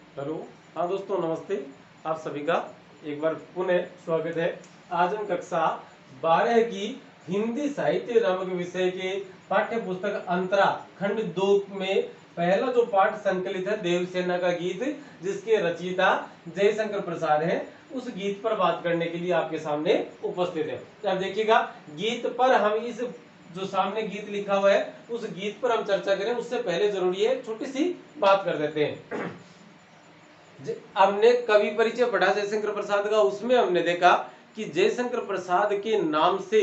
Hello. हाँ दोस्तों, नमस्ते। आप सभी का एक बार पुनः स्वागत है। आज हम कक्षा 12 की हिंदी साहित्य नामक विषय के पाठ्य पुस्तक अंतरा खंड 2 में पहला जो पाठ संकलित है देवसेना का गीत, जिसके रचयिता जयशंकर प्रसाद हैं, उस गीत पर बात करने के लिए आपके सामने उपस्थित है। अब देखिएगा, गीत पर हम इस जो सामने गीत लिखा हुआ है उस गीत पर हम चर्चा करें उससे पहले जरूरी है छोटी सी बात कर देते हैं। हमने कवि परिचय पढ़ा जयशंकर प्रसाद का, उसमें हमने देखा कि जयशंकर प्रसाद के नाम से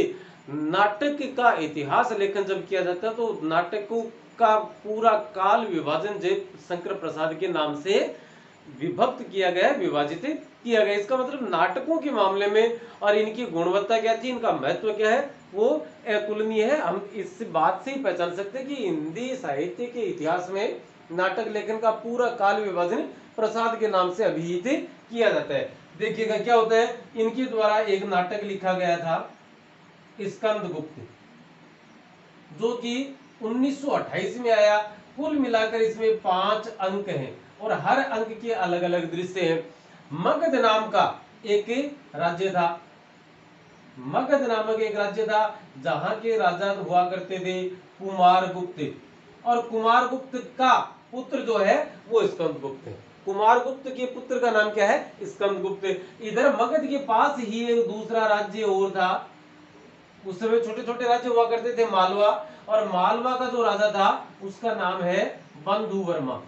नाटक का इतिहास लेखन जब किया जाता है तो नाटकों का पूरा काल विभाजन जयशंकर प्रसाद के नाम से विभक्त किया गया, विभाजित किया गया। इसका मतलब नाटकों के मामले में और इनकी गुणवत्ता क्या थी, इनका महत्व क्या है, वो अतुलनीय है। हम इस बात से ही पहचान सकते हैं कि हिंदी साहित्य के इतिहास में नाटक लेखन का पूरा काल विभाजन प्रसाद के नाम से अभिहित किया जाता है। देखिएगा क्या होता है, इनके द्वारा एक नाटक लिखा गया था स्कंदगुप्त, जो कि 1928 में आया। कुल मिलाकर इसमें 5 अंक हैं और हर अंक के अलग अलग दृश्य हैं। मगध नाम का एक राज्य था, मगध नामक एक राज्य था जहां के राजा हुआ करते थे कुमारगुप्त, और कुमारगुप्त का पुत्र जो है वो स्कंदगुप्त है। कुमारगुप्त के पुत्र का नाम क्या है, स्कंदगुप्त। इधर मगध के पास ही एक दूसरा राज्य और था। उस समय छोटे छोटे राज्य हुआ करते थे, मालवा, और मालवा का जो राजा था उसका नाम है बंधु वर्मा।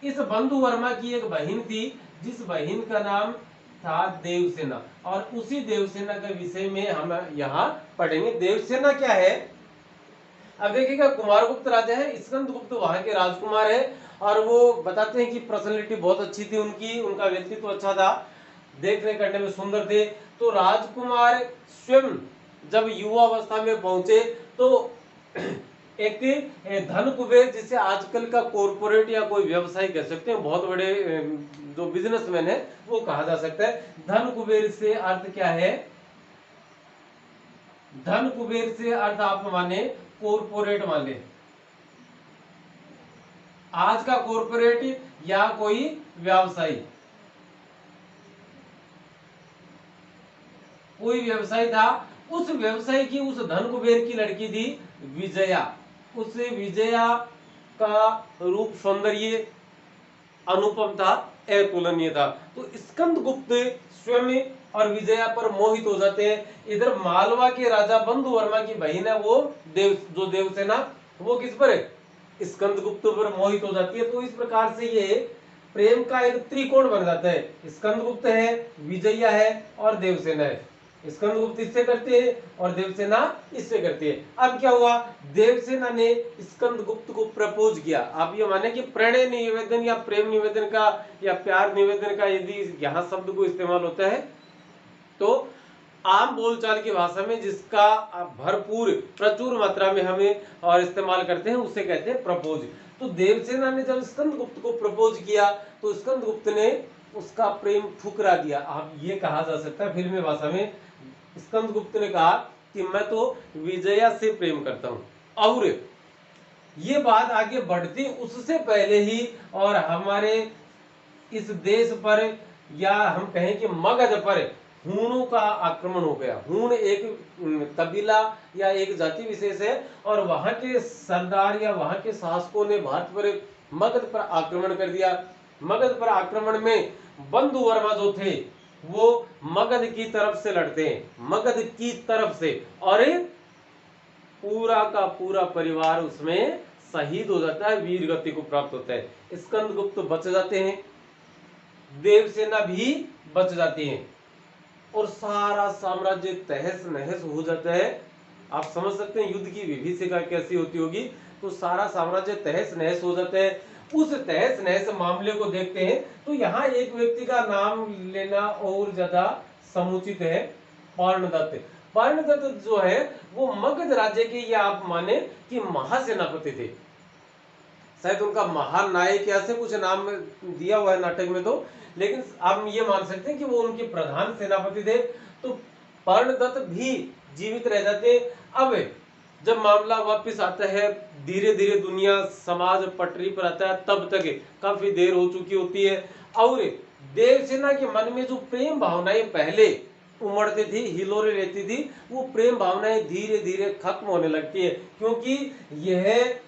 इस बंधु वर्मा की एक बहन थी जिस बहन का नाम था देवसेना, और उसी देवसेना के विषय में हम यहाँ पढ़ेंगे। देवसेना क्या है, अब देखिएगा, कुमारगुप्त राजा है, स्कंदगुप्त वहां के राजकुमार है, और वो बताते हैं कि पर्सनैलिटी बहुत अच्छी थी उनकी, उनका व्यक्तित्व अच्छा था, देखने करने में सुंदर थे। तो राजकुमार स्वयं जब युवा अवस्था में पहुंचे तो एक धन कुबेर, जिसे आजकल का कॉर्पोरेट या कोई व्यवसायी कह सकते हैं, बहुत बड़े जो बिजनेसमैन है वो कहा जा सकता है। धन कुबेर से अर्थ क्या है, धन कुबेर से अर्थ आप माने कॉर्पोरेट वाले, आज का कॉर्पोरेट या कोई व्यवसायी, कोई व्यवसायी था। उस व्यवसायी की, उस धन कुबेर की लड़की थी विजया। उस विजया का रूप सौंदर्य अनुपम था, अतुलनीय था। तो स्कंदगुप्त स्वयं और विजया पर मोहित हो जाते हैं। इधर मालवा के राजा बंधु वर्मा की बहन है वो जो देवसेना, वो किस पर है, स्कंदगुप्त पर मोहित हो जाती है। तो इस प्रकार से ये प्रेम का एक त्रिकोण बन जाता है, स्कंदगुप्त है, विजया है और देवसेना है। स्कंदगुप्त इससे करते हैं और देवसेना इससे करती है। अब क्या हुआ, देवसेना ने स्कंदगुप्त को प्रपोज किया। आप ये माने कि प्रणय निवेदन या प्रेम निवेदन का या प्यार निवेदन का यदि यहाँ शब्द को इस्तेमाल होता है तो आम बोलचाल की भाषा में जिसका भरपूर प्रचुर मात्रा में हमें और इस्तेमाल करते हैं उसे कहते हैं प्रपोज। तो देवसेना ने जब स्कंदगुप्त को प्रपोज किया तो स्कंदगुप्त ने उसका प्रेम ठुकरा दिया। आप ये कहा जा सकता है फिल्मी भाषा में, स्कंदगुप्त ने कहा कि मैं तो विजया से प्रेम करता हूं। और ये बात आगे बढ़ती उससे पहले ही और हमारे इस देश पर या हम कहें कि मगध पर हूणों का आक्रमण हो गया। हूण एक कबीला या एक जाति विशेष है, और वहां के सरदार या वहां के शासकों ने भारत पर मगध पर आक्रमण कर दिया। मगध पर आक्रमण में बंधु वर्मा जो थे वो मगध की तरफ से लड़ते हैं, मगध की तरफ से, और पूरा का पूरा परिवार उसमें शहीद हो जाता है, वीर गति को प्राप्त होता है। स्कंदगुप्त बच जाते हैं, देवसेना भी बच जाती है, और सारा साम्राज्य तहस नहस हो जाता है। आप समझ सकते हैं युद्ध की विभीषिका कैसी होती होगी। तो सारा साम्राज्य तहस नहस हो जाता है। उस तहस नहस मामले को देखते हैं तो यहाँ एक व्यक्ति का नाम लेना और ज्यादा समुचित है, पर्णदत्त। पर्णदत्त जो है वो मगध राज्य के, या आप माने कि महासेनापति थे, शायद उनका महान नायक या से कुछ नाम दिया हुआ है नाटक में, तो लेकिन हम ये मान सकते हैं कि वो उनके प्रधान सेनापति थे। तो पर्णदत्त भी जीवित रह जाते। अब जब मामला वापस आता है, धीरे धीरे दुनिया समाज पटरी पर आता है, तब तक काफी देर हो चुकी होती है और देवसेना के मन में जो प्रेम भावनाएं पहले उमड़ती थी, हिलोरे रहती थी, वो प्रेम भावनाएं धीरे धीरे खत्म होने लगती है, क्योंकि यह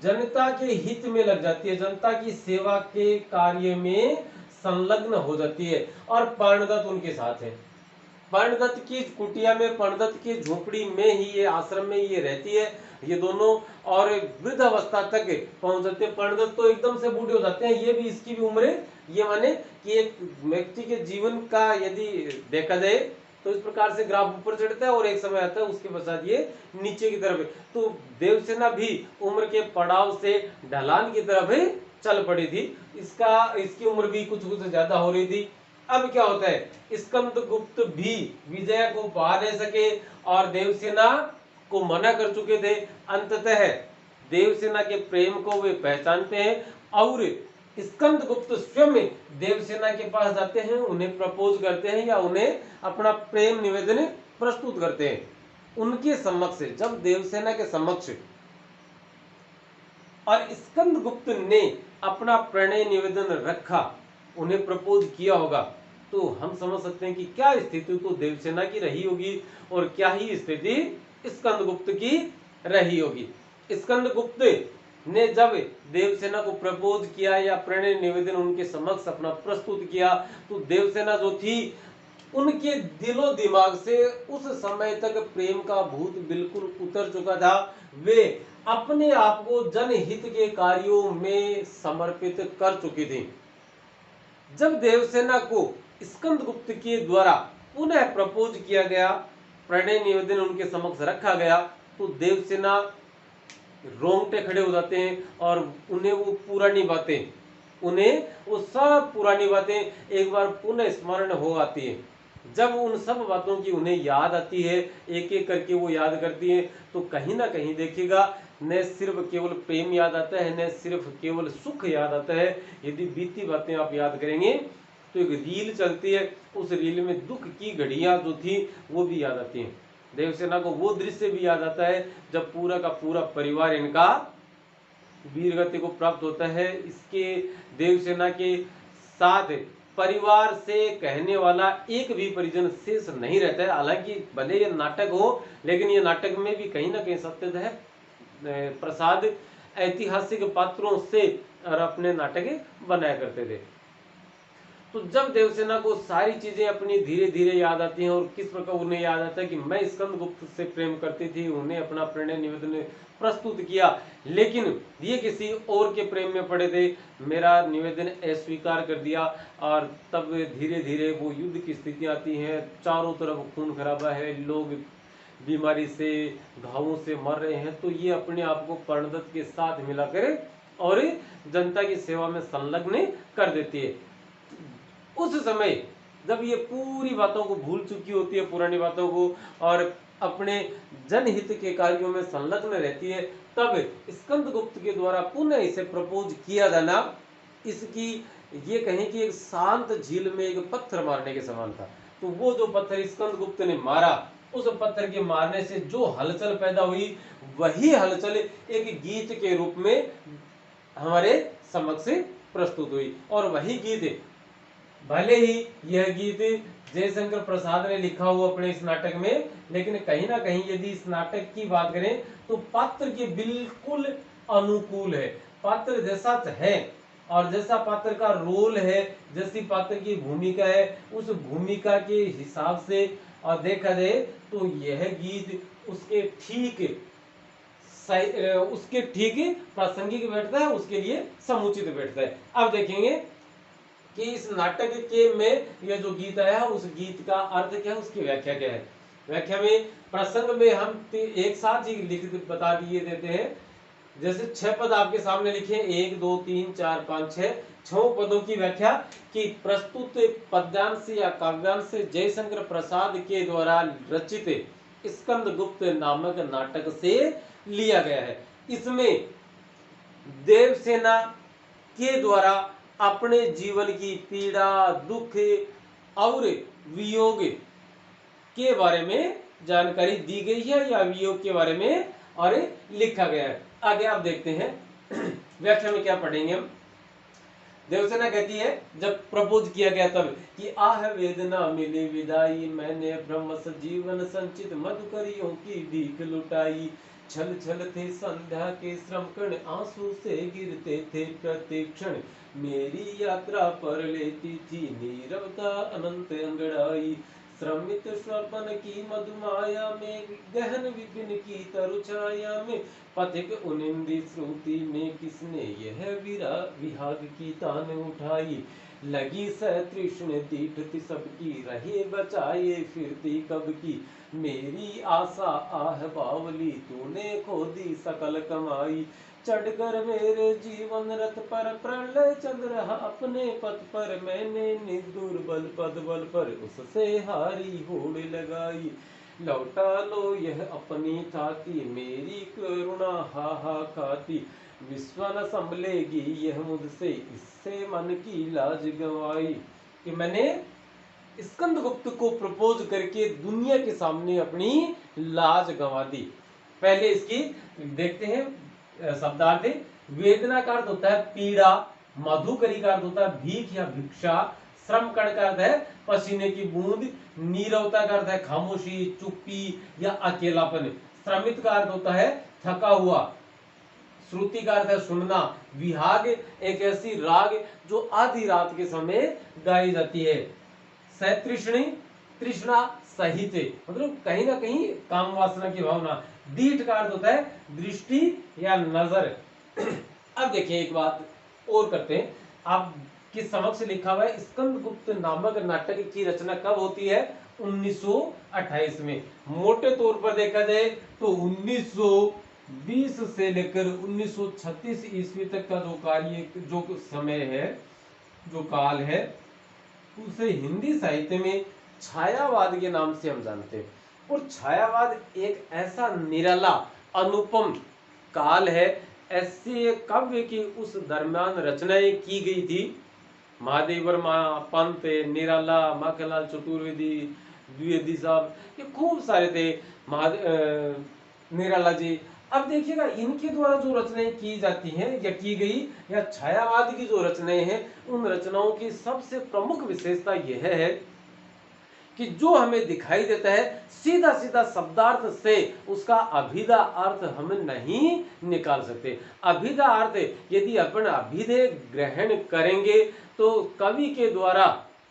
जनता के हित में लग जाती है, जनता की सेवा के कार्य में संलग्न हो जाती है। और पर्णदत्त उनके साथ है। पर्णदत्त की कुटिया में, पर्णदत्त की झोपड़ी में ही, ये आश्रम में ये रहती है, ये दोनों, और वृद्ध अवस्था तक पहुंच जाते हैं। पर्णदत्त तो एकदम से बूढ़े हो जाते हैं, ये भी, इसकी भी उम्र, ये माने कि एक व्यक्ति के जीवन का यदि देखा जाए तो इस प्रकार से ग्राफ ऊपर चढ़ता है और एक समय आता है उसके पश्चात ये नीचे की तरफ है। तो देवसेना भी उम्र के पड़ाव से ढलान की तरफ चल पड़ी थी। इसकी उम्र भी कुछ कुछ ज्यादा हो रही थी। अब क्या होता है, स्कंदगुप्त भी विजय को पा नहीं सके और देवसेना को मना कर चुके थे। अंततः देवसेना के प्रेम को वे पहचानते हैं और स्कंदगुप्त स्वयं देवसेना के पास जाते हैं, उन्हें प्रपोज करते हैं या उन्हें अपना प्रेम निवेदन प्रस्तुत करते हैं। उनके समक्ष, जब देवसेना के समक्ष और स्कंदगुप्त ने अपना प्रणय निवेदन रखा, उन्हें प्रपोज किया होगा, तो हम समझ सकते हैं कि क्या स्थिति तो देवसेना की रही होगी और क्या ही स्थिति स्कंदगुप्त की रही होगी। स्कंदगुप्त ने जब देवसेना को प्रपोज किया या प्रणय निवेदन उनके समक्ष अपना प्रस्तुत किया, तो देवसेना जो थी उनके दिलो दिमाग से उस समय तक प्रेम का भूत बिल्कुल उतर चुका था। वे अपने आप को जनहित के कार्यों में समर्पित कर चुकी थी। जब देवसेना को स्कंदगुप्त के द्वारा पुनः प्रपोज किया गया, प्रणय निवेदन उनके समक्ष रखा गया, तो देवसेना रोंगटे खड़े हो जाते हैं और उन्हें वो सब पुरानी बातें एक बार पुनः स्मरण हो आती है। जब उन सब बातों की उन्हें याद आती है, एक एक करके वो याद करती है, तो कहीं ना कहीं देखिएगा, न सिर्फ केवल प्रेम याद आता है, न सिर्फ केवल सुख याद आता है। यदि बीती बातें आप याद करेंगे तो एक रील चलती है, उस रील में दुख की घड़ियां जो थी वो भी याद आती हैं। देवसेना को वो दृश्य भी याद आता है जब पूरा का पूरा परिवार इनका वीरगति को प्राप्त होता है। इसके देवसेना के साथ परिवार से कहने वाला एक भी परिजन शेष नहीं रहता है। हालांकि भले ये नाटक हो, लेकिन ये नाटक में भी कहीं ना कहीं सत्य है। प्रसाद ऐतिहासिक पात्रों से और अपने नाटक बनाया करते थे। तो जब देवसेना को सारी चीजें अपनी धीरे धीरे याद आती हैं और किस प्रकार उन्हें याद आता है कि मैं स्कंदगुप्त से प्रेम करती थी, उन्हें अपना प्रणय निवेदन प्रस्तुत किया, लेकिन ये किसी और के प्रेम में पड़े थे, मेरा निवेदन अस्वीकार कर दिया, और तब धीरे धीरे वो युद्ध की स्थिति आती है, चारों तरफ खून खराबा है, लोग बीमारी से, घावों से मर रहे हैं। तो ये अपने आप को पर्णदत्त के साथ मिलाकर और जनता की सेवा में संलग्न कर देती है। उस समय जब ये पूरी बातों को भूल चुकी होती है, पुरानी बातों को, और अपने जनहित के कार्यों में संलग्न रहती है, तब स्कंदगुप्त के द्वारा पुनः इसे प्रपोज किया जाना, इसकी ये कहें कि एक शांत झील में एक पत्थर मारने के समान था। तो वो जो पत्थर स्कंदगुप्त ने मारा, उस पत्थर के मारने से जो हलचल पैदा हुई, वही हलचल एक गीत के रूप में हमारे समक्ष प्रस्तुत हुई। और वही गीत, भले ही यह गीत जयशंकर प्रसाद ने लिखा हुआ अपने इस नाटक में, लेकिन कहीं ना कहीं यदि इस नाटक की बात करें तो पात्र के बिल्कुल अनुकूल है। पात्र जैसा है और जैसा पात्र का रोल है, जैसी पात्र की भूमिका है, उस भूमिका के हिसाब से और देखा जाए तो यह गीत उसके ठीक प्रासंगिक बैठता है, उसके लिए समुचित बैठता है। अब देखेंगे कि इस नाटक के में यह जो गीत आया है, उस गीत का अर्थ क्या है, उसकी व्याख्या क्या है। व्याख्या में प्रसंग में हम एक साथ ही लिख बता दिए देते हैं। जैसे 6 पद आपके सामने लिखे, 1 2 3 4 5 6 पदों की व्याख्या कि प्रस्तुत पद्यांश या काव्यांश जयशंकर प्रसाद के द्वारा रचित स्कंदगुप्त नामक नाटक से लिया गया है। इसमें देवसेना के द्वारा अपने जीवन की पीड़ा, दुख और वियोग के बारे में जानकारी दी गई है, या वियोग के बारे में और लिखा गया है। आगे आप देखते हैं व्याख्या में क्या पढ़ेंगे हम। देवसेना कहती है जब प्रपोज किया गया तब कि आह वेदना मिली विदाई, मैंने ब्रह्म जीवन संचित मधुकरियों की भीख लुटाई। छल छल थे संध्या के श्रम कण, आंसू से गिरते थे प्रतिक्षण, मेरी यात्रा पर लेती थी नीरवता अनंत अंगड़ाई। श्रमित स्वप्न की मधुमाया में, गहन विपिन की तरु छाया में, पथिक उनिंदी श्रुति में किसने यह विहाग की तान उठाई। लगी सतृष्ण दीठति सबकी, रहे बचाए फिरती कब की, मेरी आशा आह बावली, तूने खो दी सकल कमाई। चढ़कर मेरे जीवन रथ पर प्रलय चल रहा अपने पथ पर, मैंने निर्दुर बल पद बल पर उससे हारी होड़ लगाई। लौटा लो यह अपनी थाती, मेरी करुणा हा हा खाती, विश्व न संभलेगी यह मुझसे, इससे मन की लाज गंवाई। कि मैंने स्कंदगुप्त को प्रपोज करके दुनिया के सामने अपनी लाज गंवा दी। पहले इसकी देखते हैं शब्दार्थ। वेदना का अर्थ होता है पीड़ा, मधुकरी का अर्थ होता है भीख या भिक्षा, श्रम कण का अर्थ है पसीने की बूंद, नीरवता का अर्थ है खामोशी, चुप्पी या अकेलापन, श्रमित का अर्थ होता है थका हुआ, श्रुति का अर्थ है सुनना, विहाग एक ऐसी राग जो आधी रात के समय गाई जाती है, सतृष्णि तृष्णा सहित मतलब कहीं ना कहीं काम वासना की भावना, दीठ का अर्थ होता है दृष्टि या नजर। अब देखिए एक बात और करते हैं, आप के समक्ष लिखा हुआ है स्कंदगुप्त नामक नाटक की रचना कब होती है? 1928 में। मोटे तौर पर देखा जाए तो 1920 से लेकर 1936 ईस्वी तक का जो समय है, जो काल है, उसे हिंदी साहित्य में छायावाद के नाम से हम जानते हैं। और छायावाद एक ऐसा निराला अनुपम काल है, ऐसे काव्य की उस दरमियान रचनाएं की गई थी। महादेव वर्मा, पंत, निराला, माखनलाल चतुर्वेदी, द्विवेदी साहब, ये खूब सारे थे, निराला जी। अब देखिएगा इनके द्वारा जो रचनाएं की जाती हैं या की गई या छायावाद की जो रचनाएं हैं, उन रचनाओं की सबसे प्रमुख विशेषता यह है कि जो हमें दिखाई देता है सीधा सीधा शब्दार्थ से उसका अभिधा अर्थ हम नहीं निकाल सकते। अभिधा अर्थ यदि अपन अभिधेय ग्रहण करेंगे तो कवि के द्वारा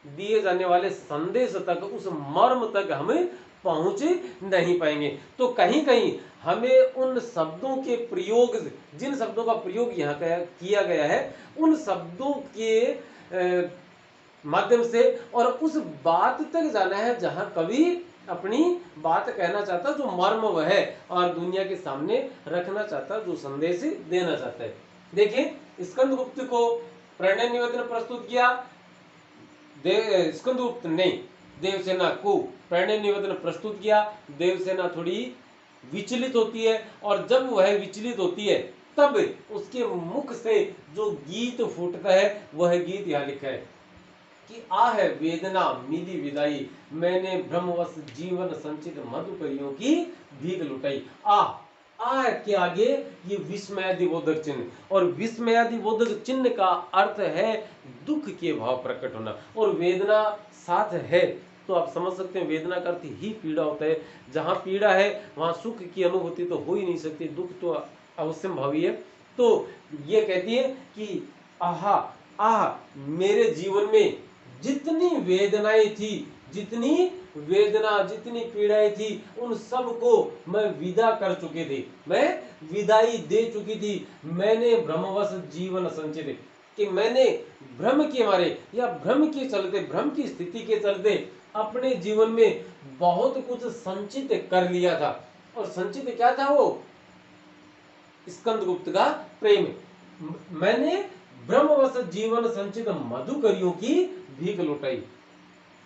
दिए जाने वाले संदेश तक, उस मर्म तक हमें पहुंच नहीं पाएंगे। तो कहीं कहीं हमें उन शब्दों के प्रयोग, जिन शब्दों का प्रयोग यहाँ किया गया है, उन शब्दों के माध्यम से और उस बात तक जाना है जहां कवि अपनी बात कहना चाहता, जो मर्म वह है और दुनिया के सामने रखना चाहता, जो संदेश देना चाहता है। देखिए स्कंदगुप्त को प्रणय निवेदन प्रस्तुत किया, स्कंदगुप्त ने देवसेना को प्रणय निवेदन प्रस्तुत किया। देवसेना थोड़ी विचलित होती है और जब वह विचलित होती है तब उसके मुख से जो गीत फूटता है वह गीत यहाँ लिखा है कि आह वेदना मिली विदाई, मैंने भ्रमवश जीवन संचित मधुकरियों की भीख लुटाई। आह के आगे ये विस्मयादिबोधक चिन्ह, और विस्मयादिबोधक चिन्ह का अर्थ है दुख के भाव प्रकट होना, और वेदना साथ है तो आप समझ सकते हैं वेदना का अर्थ ही पीड़ा होता है। जहां पीड़ा है वहां सुख की अनुभूति तो हो ही नहीं सकती, दुख तो अवश्य भावी है। तो ये कहती है कि आह मेरे जीवन में जितनी वेदनाएं थी, जितनी पीड़ाएं थी, उन सब को मैं विदा कर चुकी थी, मैं विदाई दे चुकी थी। मैंने भ्रमवश जीवन संचित, कि मैंने भ्रम के मारे या भ्रम के चलते, भ्रम की स्थिति के चलते अपने जीवन में बहुत कुछ संचित कर लिया था। और संचित क्या था? वो स्कंदगुप्त का प्रेम। मैंने ब्रह्मवश जीवन संचित मधुकरियों की भीख लुटाई,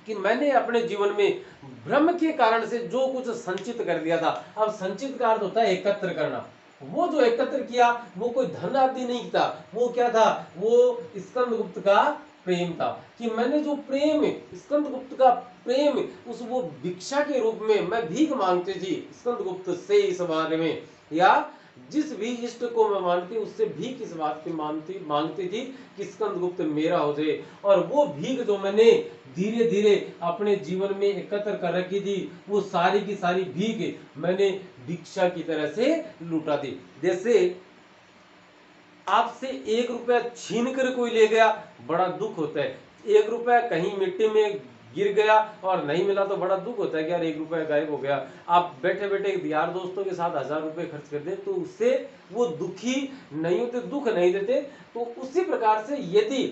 कि मैंने अपने जीवन में भ्रम के कारण से जो कुछ संचित कर दिया था। अब संचित का अर्थ होता है एकत्र करना। वो जो एकत्र किया वो कोई धन आदि नहीं था, वो क्या था? वो स्कंदगुप्त का प्रेम था, कि मैंने जो प्रेम स्कंदगुप्त का प्रेम उस वो भिक्षा के रूप में मैं भीख मांगती थी स्कंदगुप्त से इस बारे में, या जिस भी इष्ट को मैं मानती उससे भीख इस बात की मांगती थी कि स्कंदगुप्त मेरा हो जाए। और वो भीख जो मैंने धीरे धीरे अपने जीवन में एकत्र कर रखी थी, वो सारी की सारी भीख मैंने भिक्षा की तरह से लुटा दी। जैसे आपसे 1 रुपया छीन कर कोई ले गया, बड़ा दुख होता है। 1 रुपया कहीं मिट्टी में गिर गया और नहीं मिला तो बड़ा दुख होता है कि यार 1 रुपया गायब हो गया। आप बैठे बैठे यार दोस्तों के साथ 1000 रुपए खर्च कर दे तो उससे वो दुखी नहीं होते, दुख नहीं देते। तो उसी प्रकार से यदि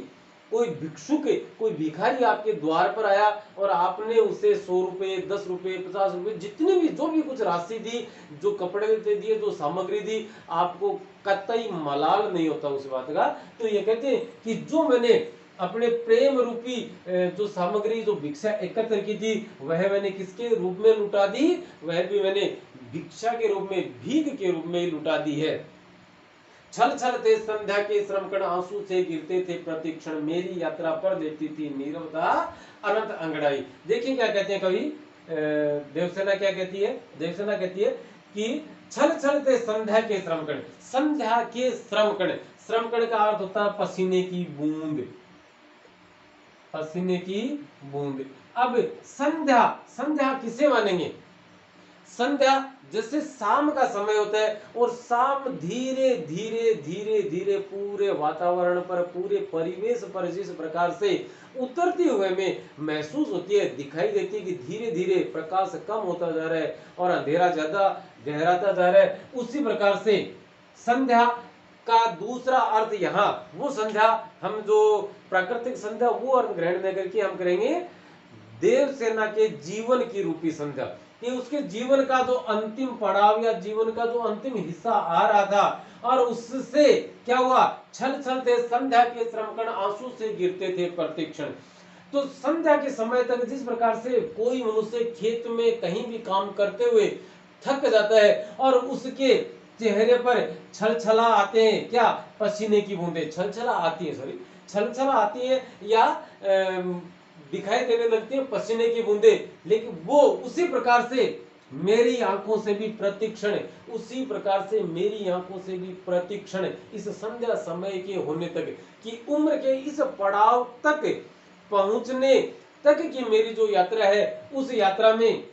कोई भिक्षुक, कोई भिखारी आपके द्वार पर आया और आपने उसे 100 रुपए, 10 रुपए, 50 रुपए, जितनी भी जो भी कुछ राशि दी, जो कपड़े लेते दिए, जो सामग्री दी, आपको कतई मलाल नहीं होता उस बात का। तो ये कहते हैं कि जो मैंने अपने प्रेम रूपी जो सामग्री, जो भिक्षा एकत्र की थी, वह मैंने किसके रूप में लुटा दी? वह भी मैंने भिक्षा के रूप में, भीख के रूप में लुटा दी है। छल छल थे संध्या के श्रमकण, आंसू से गिरते थे प्रतिक्षण, मेरी यात्रा पर देती थी नीरवता अनंत अंगड़ाई। देखिए क्या कहते हैं कवि देवसेना, क्या कहती है? देवसेना कहती है कि छल छल थे संध्या के श्रमकण, संध्या के श्रमकण, श्रमकण का अर्थ होता है पसीने की बूंद, पसीने की बूंद। अब संध्या, संध्या किसे मानेंगे? संध्या जैसे शाम का समय होता है और शाम धीरे धीरे धीरे धीरे पूरे वातावरण पर, पूरे परिवेश पर जिस प्रकार से उतरती हुए में महसूस होती है, दिखाई देती है कि धीरे धीरे प्रकाश कम होता जा रहा है और अंधेरा ज्यादा गहराता जा रहा है, उसी प्रकार से संध्या का दूसरा अर्थ यहाँ, वो संध्या हम जो प्राकृतिक संध्या वो अर्थ ग्रहण नहीं करके हम करेंगे देवसेना के जीवन की रूपी संध्या, कि उसके जीवन का जो अंतिम पड़ाव या जीवन का जो अंतिम हिस्सा आ रहा था और उससे क्या हुआ? छल छल थे संध्या के श्रमकण, आंसू से गिरते थे प्रतिक्षण। तो संध्या के समय तक जिस प्रकार से कोई मनुष्य खेत में कहीं भी काम करते हुए थक जाता है और उसके चेहरे पर छलछला आते हैं, क्या? पसीने की बूंदें छलछला आती है, सॉरी छलछला आती है या दिखाई देने लगती है पसीने की बूंदें, लेकिन वो उसी प्रकार से मेरी आंखों से भी प्रतिक्षण, उसी प्रकार से मेरी आंखों से भी प्रतिक्षण इस संध्या समय के होने तक, कि उम्र के इस पड़ाव तक पहुंचने तक की मेरी जो यात्रा है, उस यात्रा में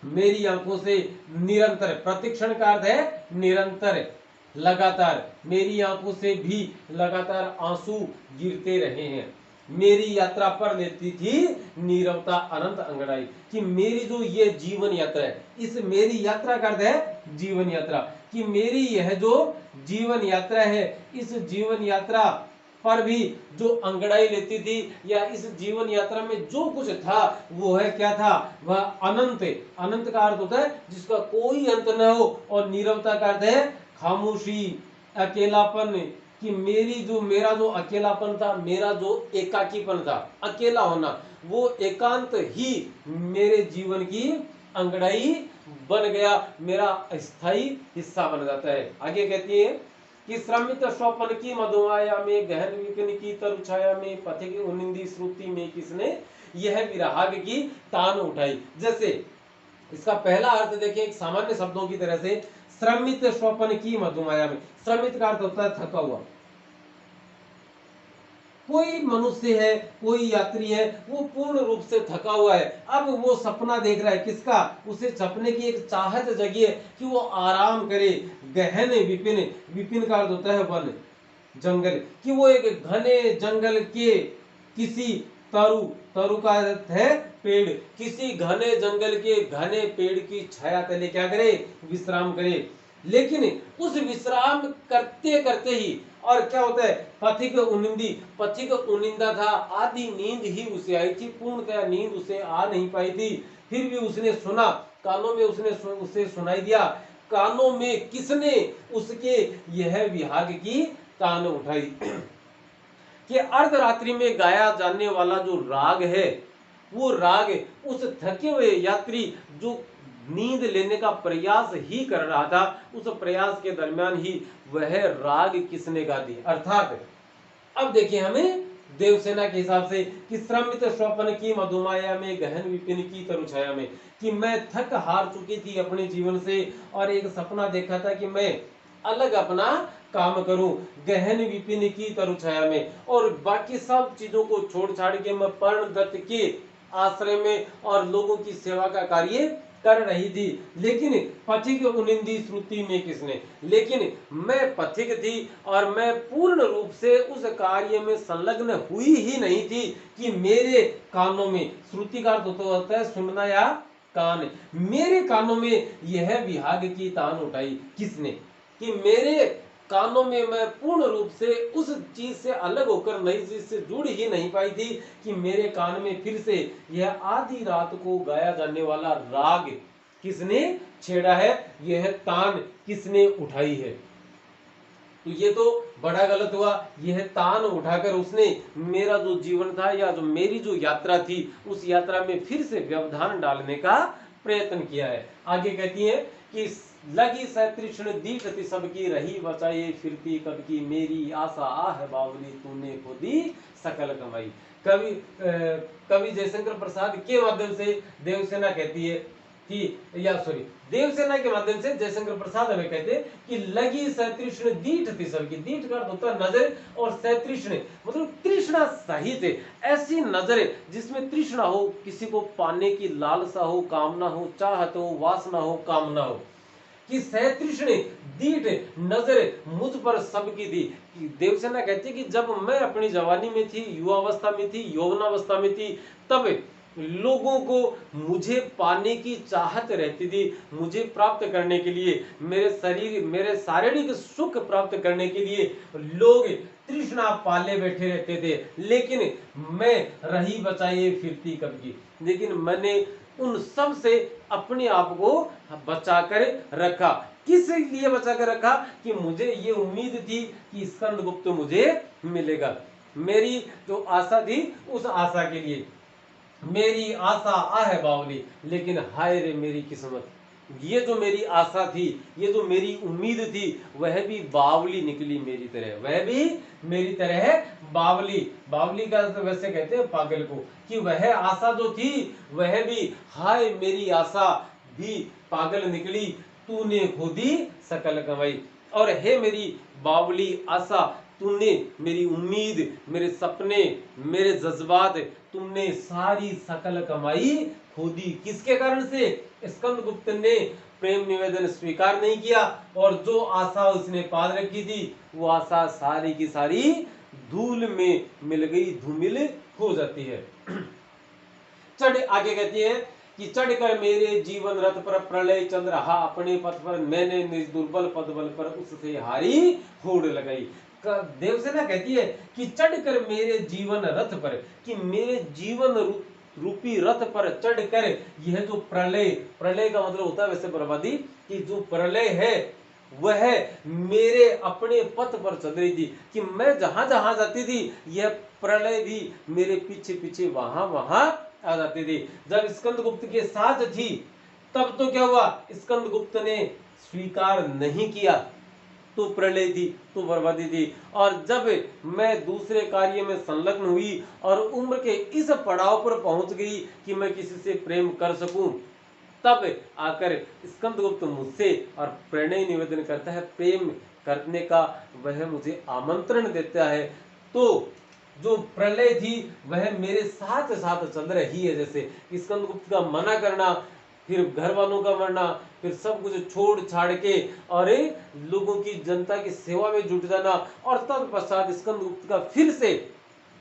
मेरी आंखों से निरंतर, प्रतिक्षण का अर्थ है निरंतर, लगातार, मेरी आंखों से भी लगातार आंसू गिरते रहे हैं। मेरी यात्रा पर लेती थी नीरवता अनंत अंगड़ाई, कि मेरी जो ये जीवन यात्रा है, इस मेरी यात्रा का अर्थ है जीवन यात्रा, कि मेरी यह जो जीवन यात्रा है, इस जीवन यात्रा पर भी जो अंगड़ाई लेती थी, या इस जीवन यात्रा में जो कुछ था वो है क्या था? वह अनंत, अनंत का अर्थ होता है जिसका कोई अंत न हो, और नीरवता का अर्थ है खामोशी, अकेलापन, कि मेरी जो, मेरा जो अकेलापन था, मेरा जो एकाकीपन था, अकेला होना, वो एकांत ही मेरे जीवन की अंगड़ाई बन गया, मेरा स्थायी हिस्सा बन जाता है। आगे कहती है कि श्रमित स्वप्न की मधुमाया में, गहन विपिन की तरु छाया में, पथिक उनिंदी श्रुति में किसने यह विराग की तान उठाई। जैसे इसका पहला अर्थ देखिए एक सामान्य शब्दों की तरह से, श्रमित स्वप्न की मधुमाया में, श्रमित का अर्थ होता है थका हुआ। कोई मनुष्य है, कोई यात्री है, वो पूर्ण रूप से थका हुआ है, अब वो सपना देख रहा है, किसका? उसे सपने की एक चाहत जगी है कि वो आराम करे। गहन विपिन, विपिन का अर्थ होता है वन, जंगल, कि वो एक घने जंगल के किसी तरु, तरु का अर्थ है पेड़, किसी घने जंगल के घने पेड़ की छाया तले क्या करे? विश्राम करे। लेकिन उस विश्राम करते करते ही और क्या होता है? पथिक उनिंदी, पथिक उनिंदा था, आधी नींद ही उसे आई थी, पूर्णतः नींद उसे आ नहीं पाई थी, फिर भी उसने सुना, कानों में उसने उसे सुनाई दिया, कानों में किसने? उसके यह विहाग की तान उठाई। कि अर्धरात्रि में गाया जाने वाला जो राग है, वो राग उस थके हुए यात्री जो नींद लेने का प्रयास ही कर रहा था, उस प्रयास के दरमियान ही वह राग किसने गा दी? अर्थात अब देखिए हमें देवसेना के हिसाब से कि श्रमित स्वप्न की मधुमाया में, गहन विपिन की तरु छाया में, कि मैं थक हार चुकी थी अपने जीवन से और एक सपना देखा था कि मैं अलग अपना काम करूं, गहन विपिन की तरु छाया में, और बाकी सब चीजों को छोड़ छाड़ के मैं पर्ण दत्त के आश्रय में और लोगों की सेवा का कार्य कर रही थी। लेकिन पथिक उनिंदी श्रुति में किसने, लेकिन मैं पथिक थी और मैं पूर्ण रूप से उस कार्य में संलग्न हुई ही नहीं थी कि मेरे कानों में, श्रुति का अर्थ होता है सुनना या कान, मेरे कानों में यह विहाग की तान उठाई किसने, कि मेरे कानों में मैं पूर्ण रूप से उस चीज से अलग होकर नई चीज से जुड़ ही नहीं पाई थी कि मेरे कान में फिर से यह आधी रात को गाया जाने वाला राग किसने छेड़ा है, यह तान किसने उठाई है। तो ये तो बड़ा गलत हुआ, यह तान उठाकर उसने मेरा जो जीवन था या जो मेरी जो यात्रा थी उस यात्रा में फिर से व्यवधान डालने का प्रयत्न किया है। आगे कहती है कि लगी सतृष्ण दीक्षति सबकी रही बचाए फिरती कब की मेरी आशा आह बावली तूने खुदी सकल कमाई। कवि जयशंकर प्रसाद के माध्यम से देवसेना कहती है कि देवसेना के माध्यम से जयशंकर प्रसाद हमें कहते हैं कि लगी सतृष्ण दीठ थी सबकी, दीठ का अर्थ होता है नजर, और सतृष्ण मतलब तृष्णा सहित, ऐसी नजर जिसमें तृष्णा हो, किसी को पाने की लालसा हो, कामना हो, चाहत हो, वासना हो, कामना हो, कि सतृष्ण दीठ नजर मुझ पर सबकी थी। देवसेना कहती है कि जब मैं अपनी जवानी में थी, युवावस्था में थी, यौवनावस्था में थी, तब लोगों को मुझे पाने की चाहत रहती थी, मुझे प्राप्त करने के लिए, मेरे शरीर, मेरे शारीरिक सुख प्राप्त करने के लिए लोग तृष्णा पाले बैठे रहते थे, लेकिन मैं रही बचाई फिरती कब की, लेकिन मैंने उन सब से अपने आप को बचाकर रखा। किस लिए बचाकर रखा, कि मुझे ये उम्मीद थी कि स्कंदगुप्त मुझे मिलेगा, मेरी जो आशा थी उस आशा के लिए, मेरी आशा आह बावली, लेकिन हाय रे मेरी किस्मत, ये जो मेरी आशा थी, ये जो मेरी उम्मीद थी, वह भी बावली निकली मेरी तरह, वह भी मेरी तरह बावली, बावली का तो वैसे कहते हैं पागल को, कि वह आशा जो थी वह भी, हाय मेरी आशा भी पागल निकली, तूने खुदी सकल कमाई। और हे मेरी बावली आशा, तूने मेरी उम्मीद, मेरे सपने, मेरे जज्बात, तुमने सारी सकल कमाई खो दी। किसके कारण से, स्कंदगुप्त ने प्रेम निवेदन स्वीकार नहीं किया, और जो आशा उसने पाल रखी थी वो आशा सारी की सारी धूल में मिल गई, धूमिल हो जाती है। चढ़ आगे कहती है कि चढ़कर मेरे जीवन रथ पर प्रलय चल रहा अपने पथ पर, मैंने निज दुर्बल पद बल पर उससे हारी होड़ लगाई। देवसेना कहती है कि चढ़कर मेरे जीवन रथ पर, कि मेरे जीवन रूपी रथ पर चढ़कर, यह जो प्रलय, प्रलय का मतलब होता है वैसे बर्बादी, कि जो प्रलय है वह मेरे अपने पथ पर चल रही थी, कि मैं जहां जहां जाती थी यह प्रलय भी मेरे पीछे पीछे वहां वहां आ जाती थी। जब स्कंदगुप्त के साथ थी तब तो क्या हुआ, स्कंदगुप्त ने स्वीकार नहीं किया तो प्रलय थी, तो बर्बादी थी, और जब मैं दूसरे कार्य में संलग्न हुई और उम्र के इस पड़ाव पर पहुंच गई कि मैं किसी से प्रेम कर सकूं, तब आकर स्कंदगुप्त मुझसे और प्रणय निवेदन करता है, प्रेम करने का वह मुझे आमंत्रण देता है। तो जो प्रलय थी वह मेरे साथ साथ चल रही है, जैसे स्कंदगुप्त का मना करना, फिर घर वालों का मरना, फिर सब कुछ छोड़ छाड़ के और लोगों की, जनता की सेवा में जुट जाना, और तत्पश्चात स्कंदगुप्त का फिर से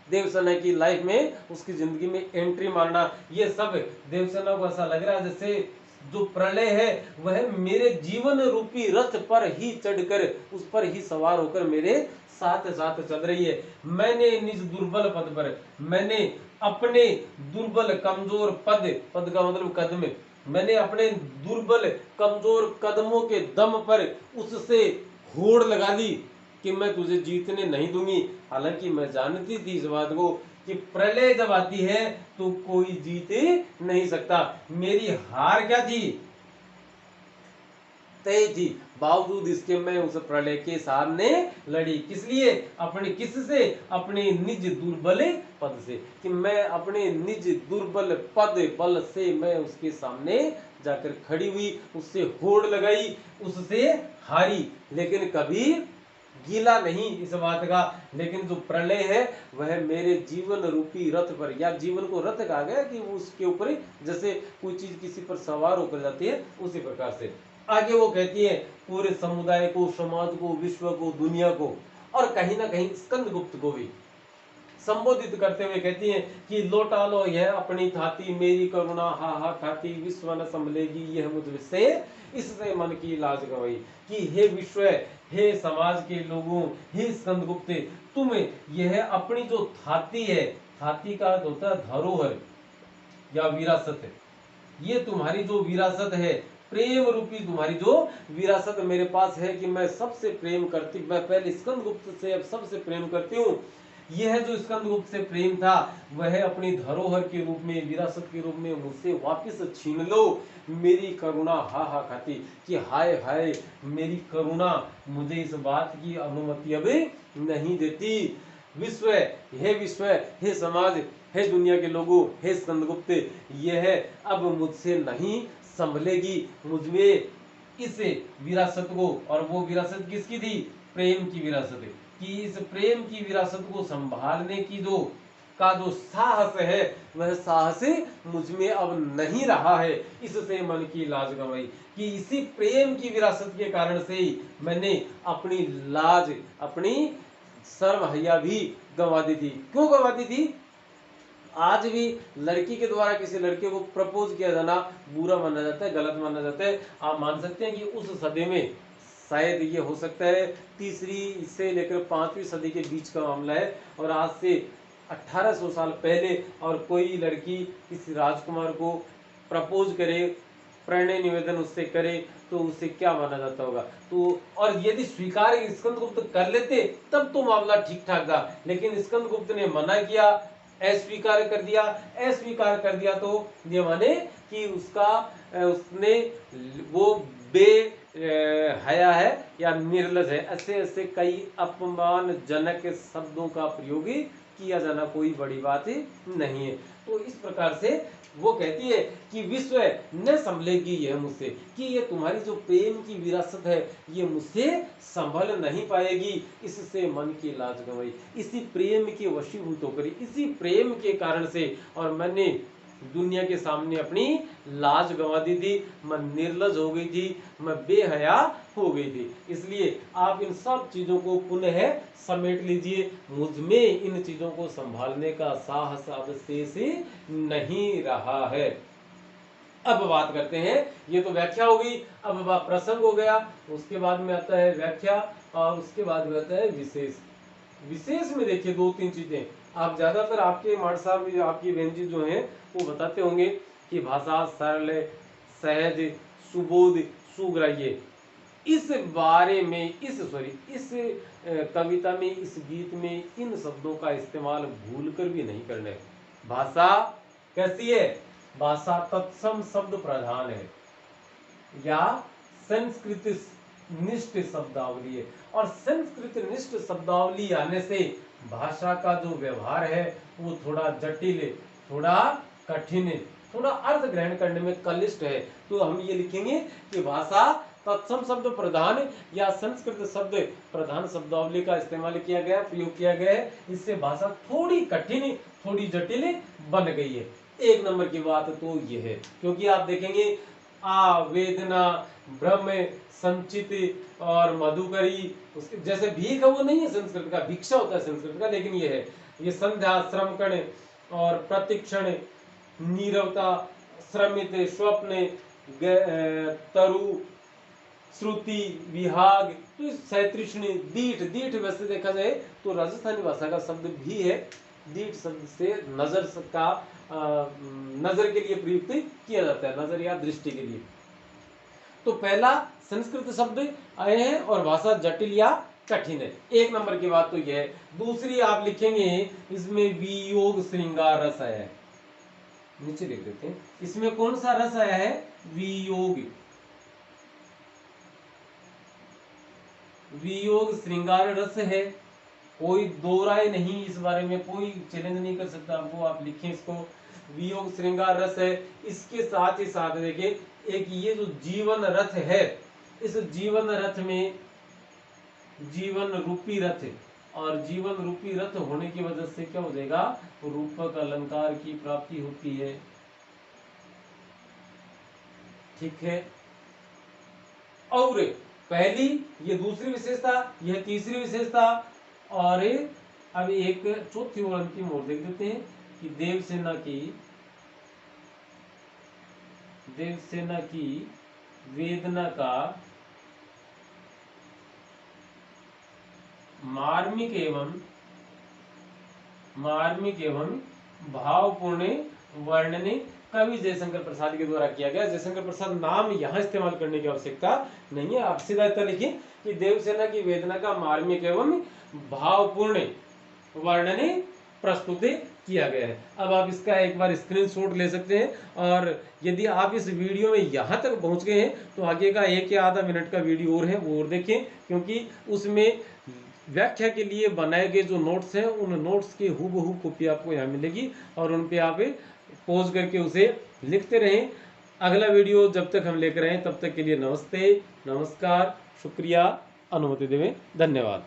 देवसेना की लाइफ में, उसकी जिंदगी में एंट्री मारना, ये सब देवसेना को ऐसा लग रहा है जैसे जो प्रलय है वह मेरे जीवन रूपी रथ पर ही चढ़कर, उस पर ही सवार होकर मेरे साथ साथ चल रही है। मैंने निज दुर्बल पद पर, मैंने अपने दुर्बल कमजोर पद, पद का मतलब कदम, मैंने अपने दुर्बल कमजोर कदमों के दम पर उससे होड़ लगा दी कि मैं तुझे जीतने नहीं दूंगी। हालांकि मैं जानती थी इस बात को कि प्रलय जब आती है तो कोई जीत नहीं सकता। मेरी हार क्या थी, तय थी, बावजूद इसके मैं उस प्रलय के सामने लड़ी। किस लिए? अपने किससे? अपने निज दुर्बल पद से, कि मैं अपने निज दुर्बल पद बल से मैं उसके सामने जाकर खड़ी हुई, उससे होड़ लगाई, उससे हारी, लेकिन कभी गीला नहीं इस बात का। लेकिन जो प्रलय है वह मेरे जीवन रूपी रथ पर, या जीवन को रथ कहा गया कि वो उसके ऊपर जैसे कोई चीज किसी पर सवार होकर जाती है, उसी प्रकार से। आगे वो कहती है पूरे समुदाय को, समाज को, विश्व को, दुनिया को, और कहीं ना कहीं स्कंदगुप्त को भी संबोधित करते हुए कहती हैं कि लौटा लो यह अपनी थाती, मेरी करुणा हा हा खाती, विश्व न संभलेगी यह मुझसे, इससे मन की लाज गवाई। कि हे विश्व, हे समाज के लोगों, हे स्कंदगुप्त, तुम यह अपनी जो थाती है, थाती का अर्थ होता है धरोहर या विरासत है, ये तुम्हारी जो विरासत है, प्रेम रूपी तुम्हारी जो विरासत मेरे पास है, कि मैं सबसे प्रेम करती, मैं पहले स्कंदगुप्त से अब सबसे प्रेम करती हूँ। यह जो स्कंदगुप्त से प्रेम था वह अपनी धरोहर के रूप में, विरासत के रूप में मुझसे वापस छीन लो। मेरी करुणा हा हा खाती, कि हाय हाय मेरी करुणा मुझे इस बात की अनुमति अब नहीं देती। विश्व, हे विश्व, हे समाज, हे दुनिया के लोगों, हे स्कंदगुप्त, यह अब मुझसे नहीं संभलेगी, मुझमें इस विरासत को, और वो विरासत किसकी थी? प्रेम की विरासत, कि इस प्रेम की विरासत को संभालने की जो साहस है, वह साहस मुझमें अब नहीं रहा है, इससे मन की लाज गंवाई। कि इसी प्रेम की विरासत के कारण से ही मैंने अपनी लाज, अपनी शर्म हया भी गंवा दी थी। क्यों गंवा दी थी? आज भी लड़की के द्वारा किसी लड़के को प्रपोज किया जाना बुरा माना जाता है, गलत माना जाता है। आप मान सकते हैं कि उस सदी में शायद ये हो सकता है तीसरी से लेकर 5वीं सदी के बीच का मामला है, और आज से 1800 साल पहले और कोई लड़की किसी राजकुमार को प्रपोज करे, प्रणय निवेदन उससे करे, तो उसे क्या माना जाता होगा? तो और यदि स्वीकार स्कंदगुप्त कर लेते तब तो मामला ठीक ठाक था, लेकिन स्कंदगुप्त ने मना किया, अस्वीकार कर दिया। अस्वीकार कर दिया तो ये माने कि उसने वो बे हया है या निर्लज है, ऐसे ऐसे कई अपमानजनक शब्दों का प्रयोग किया जाना कोई बड़ी बात नहीं है। तो इस प्रकार से वो कहती है कि विश्व न संभलेगी यह मुझसे, कि ये तुम्हारी जो प्रेम की विरासत है ये मुझसे संभल नहीं पाएगी, इससे मन की लाज गंवाई। इसी प्रेम के वशीभूत होकर, इसी प्रेम के कारण से, और मैंने दुनिया के सामने अपनी लाज गंवा दी थी, मैं निर्लज हो गई थी, मैं बेहया हो गई थी। इसलिए आप इन सब चीजों को पुनः समेट लीजिए, मुझमें इन चीजों को संभालने का साहस अब शेष नहीं रहा है। अब बात करते हैं, ये तो व्याख्या हो गई, अब प्रसंग हो गया, उसके बाद में आता है व्याख्या, और उसके बाद में आता है विशेष। विशेष में देखिए 2-3 चीजें, आप ज्यादातर आपके मार्ट साहब, आपकी बहन जी जो हैं वो बताते होंगे कि भाषा सरल, सहज, सुबोध, सुग्राह्य। इस बारे में इस कविता में, इस गीत में इन शब्दों का इस्तेमाल भूल कर भी नहीं करना है। भाषा कैसी है? भाषा तत्सम शब्द प्रधान है, या संस्कृत निष्ठ शब्दावली है, और संस्कृत निष्ठ शब्दावली आने से भाषा का जो व्यवहार है वो थोड़ा जटिल, थोड़ा कठिन, थोड़ा अर्थ ग्रहण करने में क्लिष्ट है। तो हम ये लिखेंगे कि भाषा तत्सम शब्द प्रधान या संस्कृत शब्द प्रधान शब्दावली का इस्तेमाल किया गया, प्रयोग किया गया है, इससे भाषा थोड़ी कठिन, थोड़ी जटिल बन गई है। 1 नंबर की बात तो ये है, क्योंकि आप देखेंगे आवेदना, ब्रह्म, संचित और मधुकरी, उसके जैसे भीख है वो नहीं है संस्कृत का, भिक्षा होता है संस्कृत का, लेकिन ये है, ये संध्या, श्रमकण और प्रतिक्षण, नीरवता, श्रमित, स्वप्न, तरु, श्रुति, विहाग, तो सैतृष्ण, दीठ, दीठ वैसे देखा जाए तो राजस्थानी भाषा का शब्द भी है। दीठ शब्द से नजर का नजर के लिए प्रयुक्त किया जाता है, नजर या दृष्टि के लिए। तो पहला संस्कृत शब्द आए हैं और भाषा जटिल या कठिन है। 1 नंबर की बात तो यह है। दूसरी आप लिखेंगे इसमें वियोग श्रृंगार रस आया है, नीचे लिख देते हैं, इसमें कौन सा रस आया है? वियोग। वियोग श्रृंगार रस है, कोई दो राय नहीं, इस बारे में कोई चैलेंज नहीं कर सकता आपको, आप लिखें इसको, वियोग श्रृंगार रस है। इसके साथ ही साथ देखिए एक ये जो जीवन रथ है, इस जीवन रथ में जीवन रूपी रथ है, और जीवन रूपी रथ होने की वजह से क्या हो जाएगा, रूपक अलंकार की प्राप्ति होती है। ठीक है, और पहली ये दूसरी विशेषता, यह तीसरी विशेषता, और अब एक चौथी और अंतिम और देख देते हैं कि देवसेना की वेदना का मार्मिक एवं भावपूर्ण वर्णन कवि जयशंकर प्रसाद के द्वारा किया गया। जयशंकर प्रसाद नाम यहाँ इस्तेमाल करने की आवश्यकता नहीं है, आप सीधा इतना लिखिए कि देवसेना की वेदना का मार्मिक एवं भावपूर्ण वर्णन प्रस्तुत किया गया है। अब आप इसका एक बार स्क्रीनशॉट ले सकते हैं, और यदि आप इस वीडियो में यहाँ तक पहुँच गए हैं तो आगे का 1 या आधा मिनट का वीडियो और है, वो और देखें, क्योंकि उसमें व्याख्या के लिए बनाए गए जो नोट्स हैं, उन नोट्स की हूबहू कॉपी आपको यहाँ मिलेगी, और उन पे आप पॉज करके उसे लिखते रहें। अगला वीडियो जब तक हम लेकर आए तब तक के लिए नमस्ते, नमस्कार, शुक्रिया, अनुमति देवें, धन्यवाद।